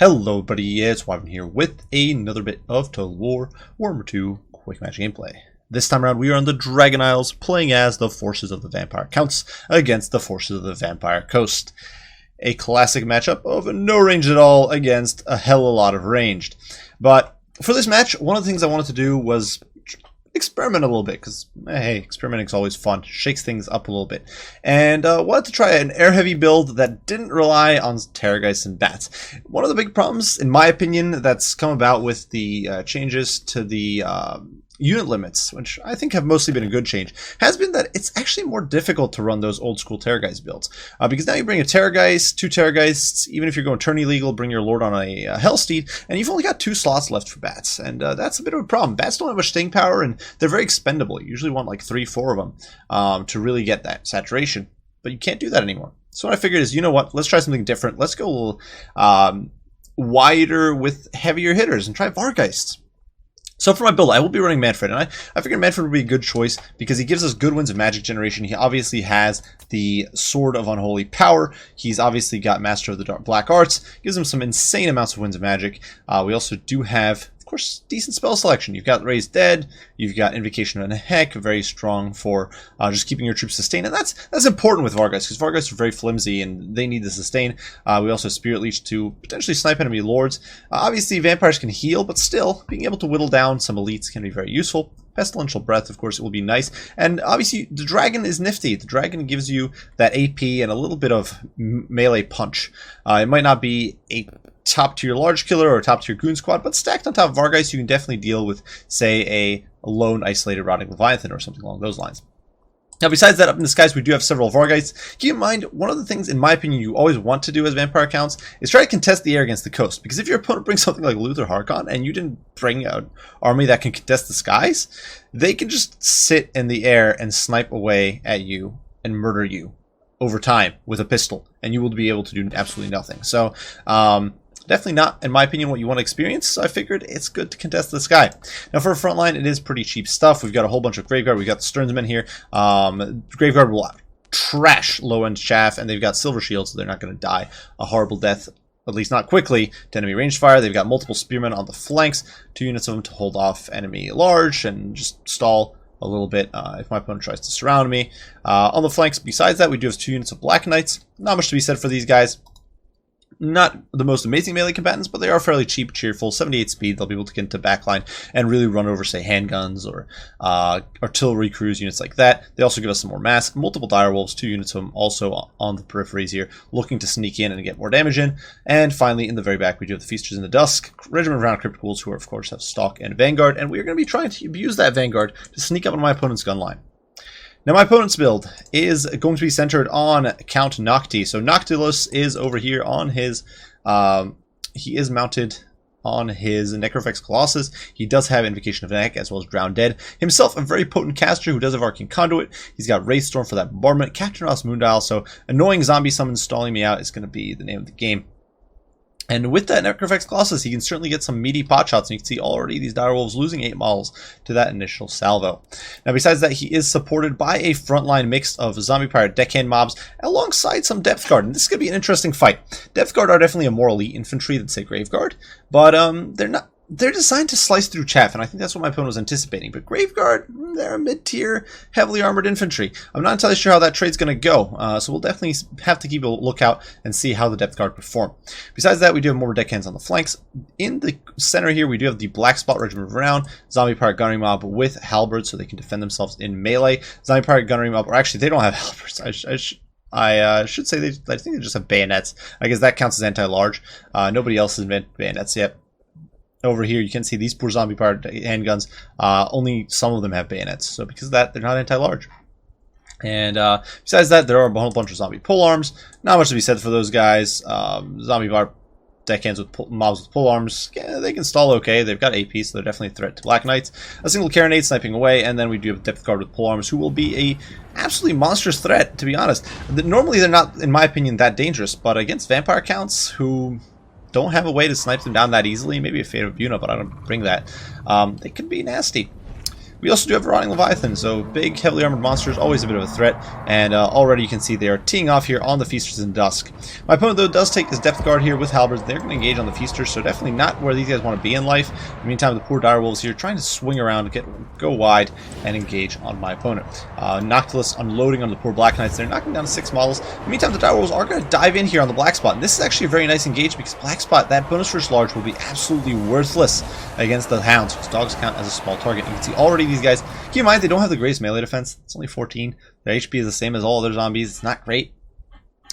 Hello buddy, it's Wyvern here with another bit of Total War Warhammer 2 Quick Match gameplay. This time around we are on the Dragon Isles playing as the forces of the Vampire Counts against the forces of the Vampire Coast. A classic matchup of no range at all against a hell of a lot of ranged. But for this match, one of the things I wanted to do was experiment a little bit, because hey, experimenting is always fun, shakes things up a little bit, and wanted to try an air heavy build that didn't rely on Terrorgeists and bats. One of the big problems, in my opinion, that's come about with the changes to the unit limits, which I think have mostly been a good change, has been that it's actually more difficult to run those old school Terrorgeist builds. Because now you bring a Terrorgeist, two Terrorgeists, even if you're going turn illegal, bring your Lord on a Hellsteed, and you've only got 2 slots left for bats. And that's a bit of a problem. Bats don't have much staying power, and they're very expendable. You usually want like 3-4 of them to really get that saturation. But you can't do that anymore. So what I figured is, you know what, let's try something different. Let's go a little wider with heavier hitters and try Vargeists. So for my build, I will be running Manfred, and I figured Manfred would be a good choice because he gives us good winds of magic generation. He obviously has the Sword of Unholy Power. He's obviously got Master of the Black Arts. Gives him some insane amounts of winds of magic. We also do have, of course, decent spell selection. You've got Raise Dead, you've got Invocation of Heck, very strong for just keeping your troops sustained, and that's important with Vargeists, because Vargeists are very flimsy and they need the sustain. We also have Spirit Leech to potentially snipe enemy lords. Obviously, vampires can heal, but still, being able to whittle down some elites can be very useful. Pestilential Breath, of course, it will be nice. And obviously, the Dragon is nifty. The Dragon gives you that AP and a little bit of melee punch. It might not be a top tier large killer or top tier goon squad, but stacked on top of Vargeists, you can definitely deal with, say, a lone isolated rotting Leviathan or something along those lines. Now, besides that, up in the skies, we do have several Vargeists. Keep in mind, one of the things, in my opinion, you always want to do as Vampire Counts is try to contest the air against the coast. Because if your opponent brings something like Luther Harkon and you didn't bring an army that can contest the skies, they can just sit in the air and snipe away at you and murder you over time with a pistol. And you will be able to do absolutely nothing. So, definitely not, in my opinion, what you want to experience, so I figured it's good to contest the sky. Now, for a front line, it is pretty cheap stuff. We've got a whole bunch of Graveguard. We've got the Sternsmen here. Graveguard will trash low-end chaff, and they've got Silver Shields, so they're not going to die a horrible death, at least not quickly, to enemy ranged fire. They've got multiple Spearmen on the flanks, 2 units of them to hold off enemy large and just stall a little bit if my opponent tries to surround me. On the flanks, besides that, we do have 2 units of Black Knights. Not much to be said for these guys. Not the most amazing melee combatants, but they are fairly cheap, cheerful, 78 speed. They'll be able to get into backline and really run over, say, handguns or artillery crews, units like that. They also give us some more mass. Multiple direwolves, 2 units of them also on the peripheries here, looking to sneak in and get more damage in. And finally, in the very back, we do have the Feasters in the Dusk, Regiment of Round Crypt Ghouls, who, of course, have Stalk and Vanguard, and we are going to be trying to use that Vanguard to sneak up on my opponent's gun line. Now, my opponent's build is going to be centered on Count Nocti. So Noctilus is over here on his, he is mounted on his Necrofex Colossus. He does have Invocation of Heck as well as Drowned Dead. Himself, a very potent caster who does have Arcane Conduit. He's got Wraith Storm for that bombardment, Captain Ross Moondial, so annoying zombie summons stalling me out is going to be the name of the game. And with that Necrofex Colossus, he can certainly get some meaty pot shots, and you can see already these direwolves losing 8 models to that initial salvo. Now, besides that, he is supported by a frontline mix of zombie pirate deckhand mobs alongside some depth guard, and this is going to be an interesting fight. Depth guard are definitely a more elite infantry than, say, Graveguard, but they're not. They're designed to slice through chaff, and I think that's what my opponent was anticipating. But Graveguard, they're a mid-tier, heavily armored infantry. I'm not entirely sure how that trade's going to go, so we'll definitely have to keep a lookout and see how the depth guard perform. Besides that, we do have more deckhands on the flanks. In the center here, we do have the Black Spot Regiment of Renown, Zombie Pirate Gunnery Mob with halberds, so they can defend themselves in melee. Zombie Pirate Gunnery Mob, or actually, they don't have halberds. I should say I think they just have bayonets. I guess that counts as anti-large. Nobody else has invented bayonets yet. Over here, you can see these poor zombie pirate handguns. Only some of them have bayonets, so because of that, they're not anti-large. And besides that, there are a whole bunch of zombie polearms. Not much to be said for those guys. Zombie bar deckhands with mobs with polearms, yeah, they can stall okay. They've got AP, so they're definitely a threat to Black Knights. A single Carronade sniping away, and then we do have depth guard with polearms, who will be a absolutely monstrous threat, to be honest. Normally, they're not, in my opinion, that dangerous, but against Vampire Counts, who don't have a way to snipe them down that easily, maybe a Fate of Yuna, but I don't bring that. They could be nasty. We also do have a Rotting Leviathan, so big, heavily armored monsters, always a bit of a threat, and already you can see they are teeing off here on the Feasters in Dusk. My opponent, though, does take his Depth Guard here with Halberds. They're going to engage on the Feasters, so definitely not where these guys want to be in life. In the meantime, the poor Direwolves here trying to swing around, go wide, and engage on my opponent. Noctilus unloading on the poor Black Knights. They're knocking down 6 models. In the meantime, the Direwolves are going to dive in here on the Black Spot, and this is actually a very nice engage because Black Spot, that bonus first large, will be absolutely worthless against the Hounds, because dogs count as a small target. You can see already these guys, keep in mind they don't have the greatest melee defense. It's only 14. Their HP is the same as all other zombies. It's not great.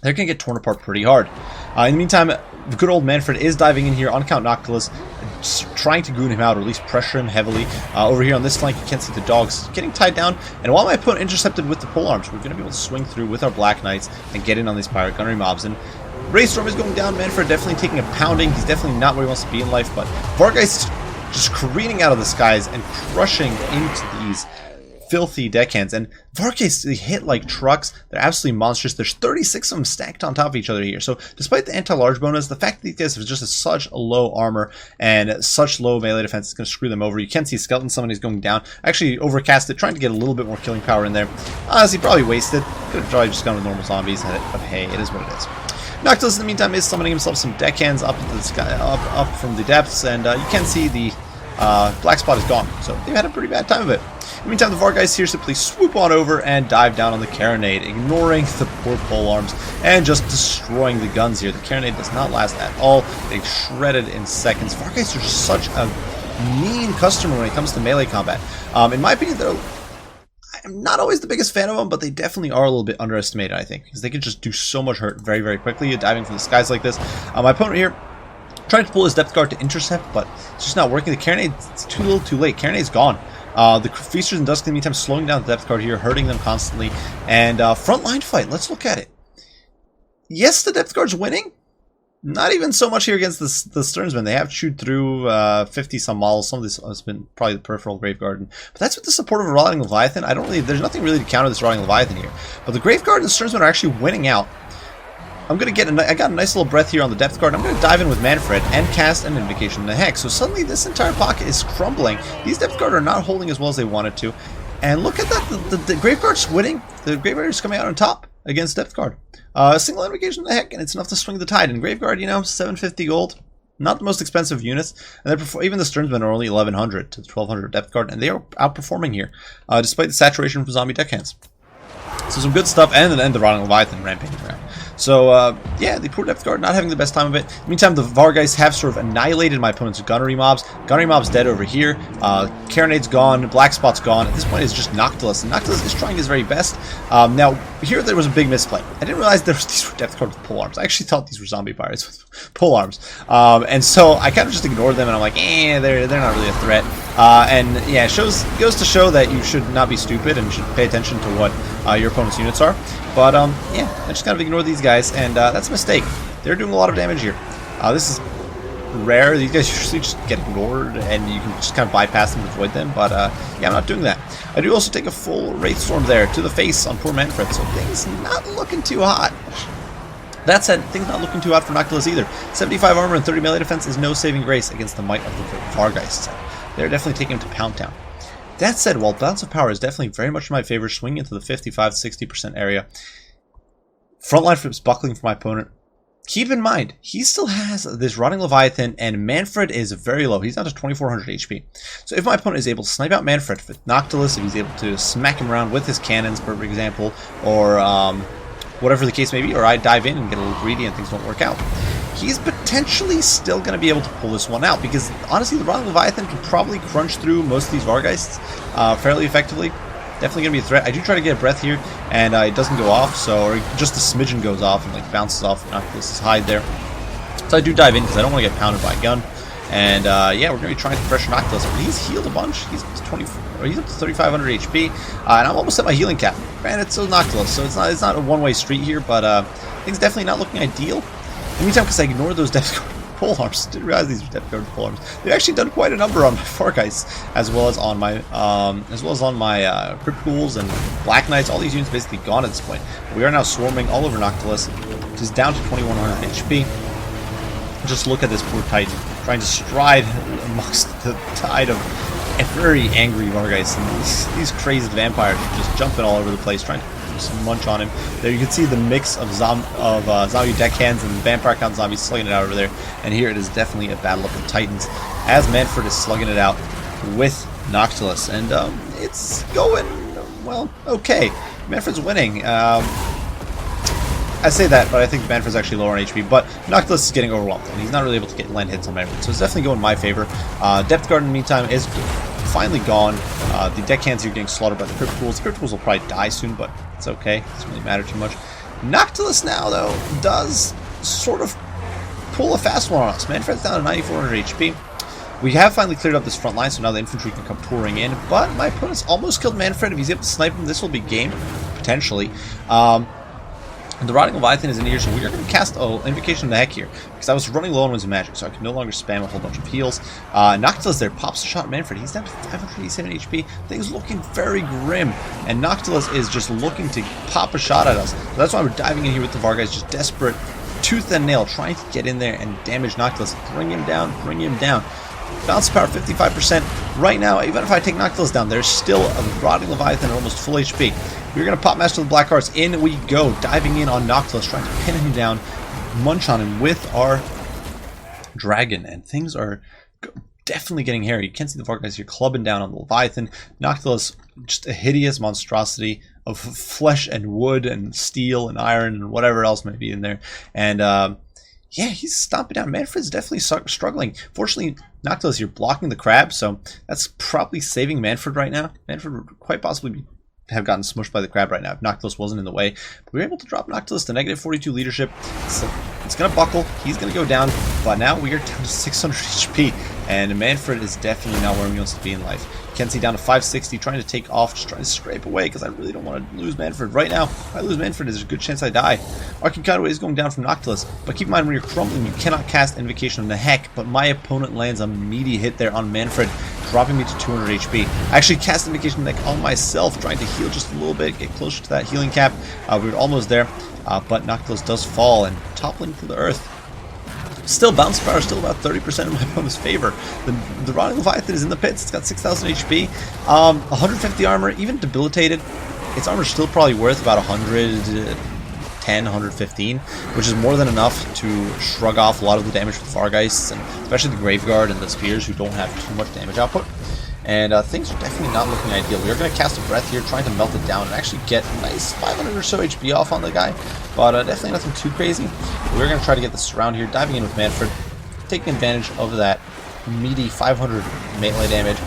They're going to get torn apart pretty hard. In the meantime, the good old Manfred is diving in here on Count Noctilus, trying to goon him out, or at least pressure him heavily. Over here on this flank, you can see the dogs getting tied down, and while my opponent intercepted with the polearms, we're going to be able to swing through with our Black Knights and get in on these pirate gunnery mobs. And Wraithstorm is going down. Manfred definitely taking a pounding. He's definitely not where he wants to be in life, but Vargeist just careening out of the skies and crushing into these filthy deckhands. And Vargeist, they hit like trucks. They're absolutely monstrous. There's 36 of them stacked on top of each other here. So despite the anti-large bonus, the fact that these guys have just such a low armor and such low melee defense is going to screw them over. You can see Skeleton Summon is going down. Actually overcast it, trying to get a little bit more killing power in there. Honestly, probably wasted. Could have probably just gone with normal zombies, but hey, it is what it is. Noctilus, in the meantime, is summoning himself some deckhands up into the sky, up from the depths, and you can see the Black Spot is gone. So they've had a pretty bad time of it. In the meantime, the Vargeist here simply swoop on over and dive down on the Carronade, ignoring the poor polearms and just destroying the guns here. The Carronade does not last at all. They shredded in seconds. Vargeist are just such a mean customer when it comes to melee combat. In my opinion, I'm not always the biggest fan of them, but they definitely are a little bit underestimated, I think, because they can just do so much hurt very, very quickly, diving from the skies like this. My opponent here trying to pull his Depth Guard to intercept, but it's just not working. The Carronade, it's too little too late. Carronade's gone. The Feasters in Dusk, in the meantime, slowing down the Depth Guard here, hurting them constantly. And frontline fight, let's look at it. Yes, the Depth Guard's winning. Not even so much here against the Sternsmen. They have chewed through 50-some models. Some of this has been probably the peripheral Grave Guard. But that's with the support of a Rotting Leviathan. There's nothing really to counter this Rotting Leviathan here. But the Grave Guard and the Sternsmen are actually winning out. I got a nice little breath here on the Depth Guard. I'm going to dive in with Manfred and cast an Invocation of the Hex. So suddenly this entire pocket is crumbling. These Depth Guard are not holding as well as they wanted to. And look at that. The Grave Guard's winning. The Grave Guard is coming out on top against Depth Guard. A single Invocation of the Heck, and it's enough to swing the tide. And Grave Guard, 750 gold. Not the most expensive units. And even the Sternsmen are only 1100 to 1200 Depth Guard. And they are outperforming here, despite the saturation from zombie deckhands. So some good stuff, and the Rotting Leviathan rampaging around. So, yeah, the poor Depth Guard not having the best time of it. Meantime, the Vargeist have sort of annihilated my opponent's gunnery mobs. Gunnery mob's dead over here. Carronade's gone. Black Spot's gone. At this point, it's just Noctilus. And Noctilus is trying his very best. Now, here there was a big misplay. I didn't realize these were Depth Guard with polearms. I actually thought these were zombie pirates with polearms. And so I kind of just ignored them, and I'm like, they're not really a threat. And yeah, goes to show that you should not be stupid and should pay attention to what your opponent's units are. But yeah, I just kind of ignore these guys, and that's a mistake. They're doing a lot of damage here. This is rare. These guys usually just get ignored, and you can just kind of bypass them and avoid them. But yeah, I'm not doing that. I do also take a full Wraithstorm there to the face on poor Manfred, so things not looking too hot. That said, things not looking too hot for Noctilus either. 75 armor and 30 melee defense is no saving grace against the might of the Vargeist. They're definitely taking him to Pound Town. That said, while Balance of Power is definitely very much in my favor, swinging into the 55-60% area, frontline flips buckling for my opponent. Keep in mind, he still has this Rotting Leviathan, and Manfred is very low. He's down to 2400 HP. So if my opponent is able to snipe out Manfred with Noctilus, if he's able to smack him around with his cannons, for example, or whatever the case may be, or I dive in and get a little greedy and things don't work out, he's potentially still going to be able to pull this one out, because honestly the Rotting Leviathan can probably crunch through most of these Vargeists fairly effectively. Definitely going to be a threat. I do try to get a breath here, and it doesn't go off, or just a smidgen goes off and like bounces off Noctilus's hide there. So I do dive in because I don't want to get pounded by a gun. And yeah, we're going to be trying to pressure Noctilus. But he's healed a bunch. He's up to 3,500 HP, and I'm almost at my healing cap. Granted, so Noctilus, so it's not a one-way street here, but things definitely not looking ideal. In the meantime, because I ignored those Depth Guard polearms, didn't realize these were Depth Guard polearms. They've actually done quite a number on my Vargeists, as well as on my Crypt Ghouls and Black Knights. All these units basically gone at this point. We are now swarming all over Noctilus, which is down to 2,100 HP. Just look at this poor Titan trying to stride amongst the tide of very angry Vargeist, and these crazy vampires are just jumping all over the place, trying to just munch on him. There you can see the mix of zombie deckhands and vampire count zombies slugging it out over there. And here it is definitely a battle of the titans, as Manfred is slugging it out with Noctilus, and it's going, well, okay. Manfred's winning. I say that, but I think Manfred's actually lower on HP, but Noctilus is getting overwhelmed, and he's not really able to get land hits on Manfred, so it's definitely going in my favor. Depth Guard, in the meantime, is finally gone. The deckhands here getting slaughtered by the Crypt Ghouls. The Crypt Ghouls will probably die soon, but it's okay. It doesn't really matter too much. Noctilus now, though, does sort of pull a fast one on us. Manfred's down to 9,400 HP. We have finally cleared up this front line, so now the infantry can come pouring in, but my opponent's almost killed Manfred. If he's able to snipe him, this will be game, potentially. The Rotting Leviathan is in here, so we are going to cast Invocation of the Heck here, because I was running low on Winds of Magic, so I can no longer spam a whole bunch of heals. Noctilus there pops a shot at Manfred. He's down to 587 HP. Things looking very grim, and Noctilus is just looking to pop a shot at us. So that's why we're diving in here with the Vargeist, just desperate, tooth and nail, trying to get in there and damage Noctilus. Bring him down, bring him down. Bounce power 55%. Right now, even if I take Noctilus down, there's still a Rotting Leviathan at almost full HP. We're going to pop Master of the Black Hearts. In we go, diving in on Noctilus, trying to pin him down, munch on him with our dragon. And things are definitely getting hairy. You can see the Vargeist here clubbing down on the Leviathan. Noctilus, just a hideous monstrosity of flesh and wood and steel and iron and whatever else might be in there. And yeah, he's stomping down. Manfred's definitely struggling. Fortunately, Noctilus, you're blocking the crab, so that's probably saving Manfred right now. Manfred would quite possibly have gotten smushed by the crab right now if Noctilus wasn't in the way. But we were able to drop Noctilus to negative 42 leadership. So it's going to buckle. He's going to go down. But now we are down to 600 HP. And Manfred is definitely not where he wants to be in life. Kenzie down to 560, trying to take off, just trying to scrape away, because I really don't want to lose Manfred right now. If I lose Manfred, there's a good chance I die. Arcane Conduit is going down from Noctilus, but keep in mind when you're crumbling, you cannot cast Invocation of the Heck, but my opponent lands a meaty hit there on Manfred, dropping me to 200 HP. I actually cast Invocation of the Heck on myself, trying to heal just a little bit, get closer to that healing cap. We were almost there, but Noctilus does fall and toppling to the earth. Still, bounce power still about 30% in my opponent's favor. The Rotting Leviathan is in the pits. It's got 6,000 HP, 150 armor, even debilitated. Its armor is still probably worth about 110, 115, which is more than enough to shrug off a lot of the damage with Vargeists, and especially the Graveguard and the Spears, who don't have too much damage output. And things are definitely not looking ideal. We are going to cast a Breath here, trying to melt it down and actually get a nice 500 or so HP off on the guy, but definitely nothing too crazy. We're going to try to get this around here, diving in with Manfred, taking advantage of that meaty 500 melee damage,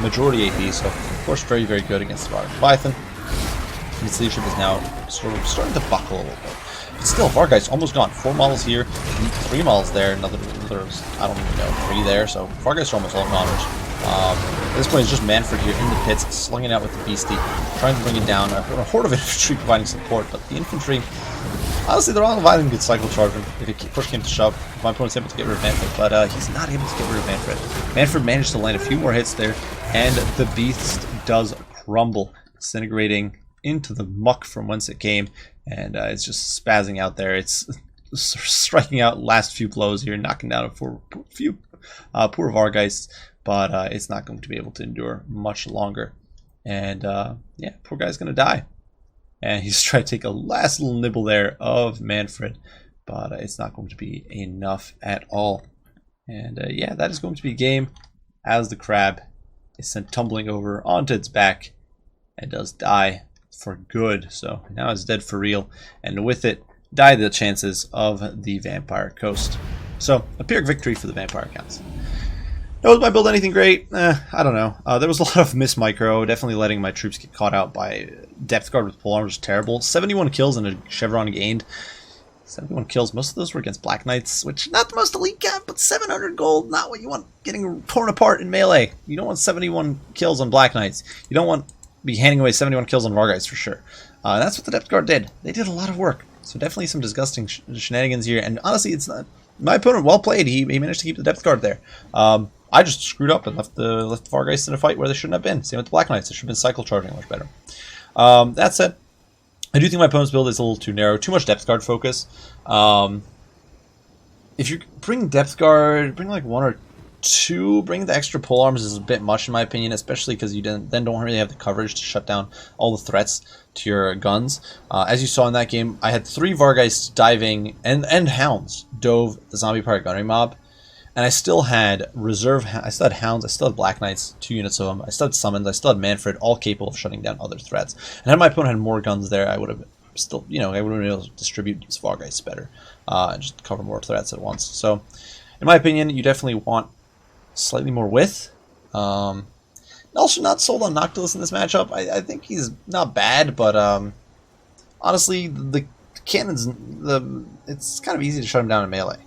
majority AP, so of course very, very good against the Leviathan. Its leadership is now sort of starting to buckle a little bit. But still, Vargeist almost gone. 4 models here, 3 models there, another I don't even know, 3 there, so Vargeist are almost all goners. At this point, it's just Manfred here in the pits, slinging out with the Beastie, trying to bring it down. A horde of infantry providing support, but the infantry, honestly, the Rotting Leviathan could cycle charge him if it push came to shove. My opponent's able to get rid of Manfred, but he's not able to get rid of Manfred. Manfred managed to land a few more hits there, and the Beast does crumble, disintegrating into the muck from whence it came, and it's just spazzing out there. It's striking out last few blows here, knocking down a few poor Vargeists, but it's not going to be able to endure much longer. And yeah, poor guy's going to die. And he's trying to take a last little nibble there of Manfred, but it's not going to be enough at all. And yeah, that is going to be game as the crab is sent tumbling over onto its back and does die for good. So now it's dead for real, and with it die the chances of the Vampire Coast. So a Pyrrhic victory for the Vampire Counts. Now, was my build anything great? I don't know. There was a lot of miss micro. Definitely letting my troops get caught out by Depth Guard with polearm was terrible. 71 kills and a Chevron gained. 71 kills. Most of those were against Black Knights, which not the most elite cap, but 700 gold. Not what you want getting torn apart in melee. You don't want 71 kills on Black Knights. You don't want to be handing away 71 kills on Vargeists for sure. That's what the Depth Guard did. They did a lot of work. So definitely some disgusting shenanigans here. And honestly, it's not... My opponent, well played. He managed to keep the Depth Guard there. I just screwed up and left the Vargeists in a fight where they shouldn't have been. Same with the Black Knights. They should have been cycle charging much better. That said, I do think my opponent's build is a little too narrow. Too much Depth Guard focus. If you bring Depth Guard, bring like 1 or bring the extra pole arms is a bit much in my opinion, especially because you then don't really have the coverage to shut down all the threats to your guns. As you saw in that game, I had 3 Vargeists diving and hounds dove the zombie pirate gunnery mob, and I still had I still had hounds, I still had Black Knights, 2 units of them, I still had summons, I still had Manfred, all capable of shutting down other threats. And had my opponent had more guns there, I would have still, I would have been able to distribute these Vargeists better, and just cover more threats at once. So, in my opinion, you definitely want slightly more width. Also not sold on Noctilus in this matchup. I think he's not bad, but honestly, the cannons, it's kind of easy to shut him down in melee.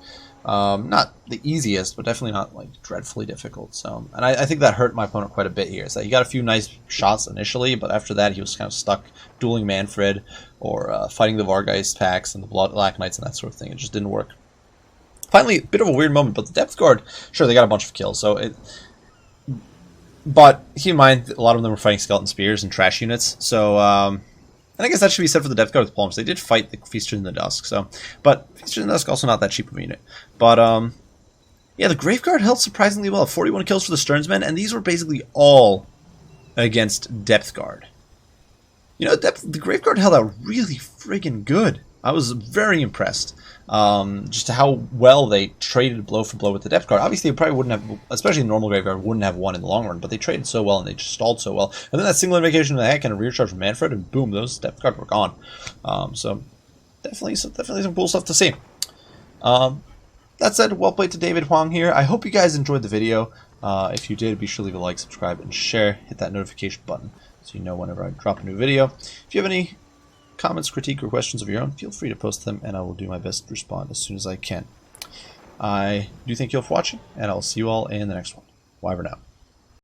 Not the easiest, but definitely not like dreadfully difficult. So, and I think that hurt my opponent quite a bit here. So he got a few nice shots initially, but after that he was kind of stuck dueling Manfred or fighting the Vargeist packs and the Black Knights and that sort of thing. It just didn't work. Finally, a bit of a weird moment, but the Depth Guard, sure, they got a bunch of kills, but keep in mind, a lot of them were fighting Skeleton Spears and trash units, so, and I guess that should be said for the Depth Guard with Palms. They did fight the Feasters in the Dusk, so, but Feasters in the Dusk also not that cheap of a unit. But, yeah, the Graveguard held surprisingly well, 41 kills for the Stearnsmen, and these were basically all against Depth Guard. The Graveguard held out really friggin' good. I was very impressed. Just how well they traded blow for blow with the Depth Guard. Obviously, they probably wouldn't have, especially the normal Graveyard, wouldn't have won in the long run, but they traded so well and they just stalled so well. And then that single invocation of the heck and a rear charge from Manfred, and boom, those Depth Guard were gone. So definitely some cool stuff to see. That said, well played to David Huang here. I hope you guys enjoyed the video. If you did, be sure to leave a like, subscribe, and share. Hit that notification button so you know whenever I drop a new video. If you have any comments, critique, or questions of your own, feel free to post them, and I will do my best to respond as soon as I can. I do thank you all for watching, and I'll see you all in the next one. Bye for now.